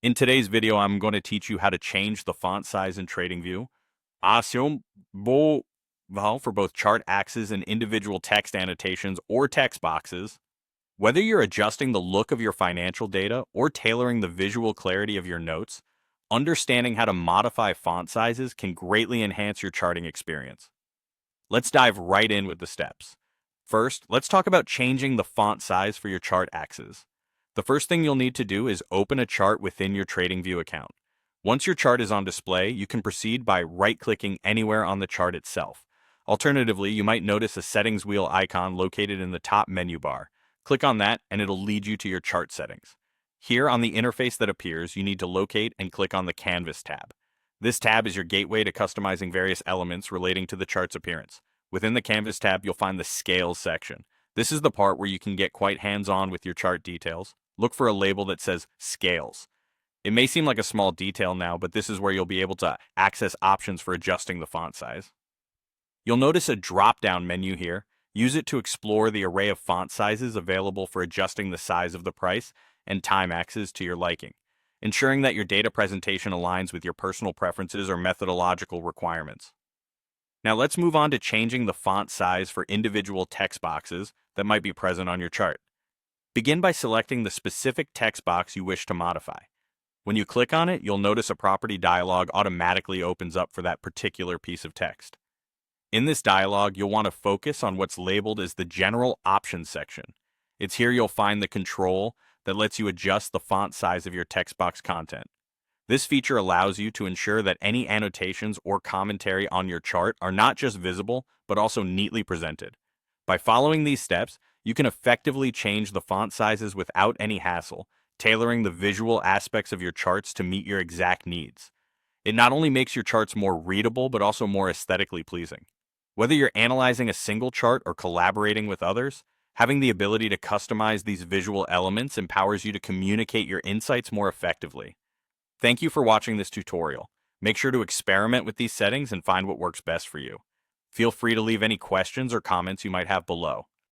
In today's video, I'm going to teach you how to change the font size in TradingView. Assume for both chart axes and individual text annotations or text boxes. Whether you're adjusting the look of your financial data or tailoring the visual clarity of your notes, understanding how to modify font sizes can greatly enhance your charting experience. Let's dive right in with the steps. First, let's talk about changing the font size for your chart axes. The first thing you'll need to do is open a chart within your TradingView account. Once your chart is on display, you can proceed by right-clicking anywhere on the chart itself. Alternatively, you might notice a settings wheel icon located in the top menu bar. Click on that and it'll lead you to your chart settings. Here on the interface that appears, you need to locate and click on the Canvas tab. This tab is your gateway to customizing various elements relating to the chart's appearance. Within the Canvas tab, you'll find the Scales section. This is the part where you can get quite hands-on with your chart details. Look for a label that says Scales. It may seem like a small detail now, but this is where you'll be able to access options for adjusting the font size. You'll notice a drop-down menu here. Use it to explore the array of font sizes available for adjusting the size of the price and time axes to your liking, ensuring that your data presentation aligns with your personal preferences or methodological requirements. Now let's move on to changing the font size for individual text boxes that might be present on your chart. Begin by selecting the specific text box you wish to modify. When you click on it, you'll notice a property dialog automatically opens up for that particular piece of text. In this dialog, you'll want to focus on what's labeled as the General Options section. It's here you'll find the control that lets you adjust the font size of your text box content. This feature allows you to ensure that any annotations or commentary on your chart are not just visible, but also neatly presented. By following these steps, you can effectively change the font sizes without any hassle, tailoring the visual aspects of your charts to meet your exact needs. It not only makes your charts more readable, but also more aesthetically pleasing. Whether you're analyzing a single chart or collaborating with others, having the ability to customize these visual elements empowers you to communicate your insights more effectively. Thank you for watching this tutorial. Make sure to experiment with these settings and find what works best for you. Feel free to leave any questions or comments you might have below.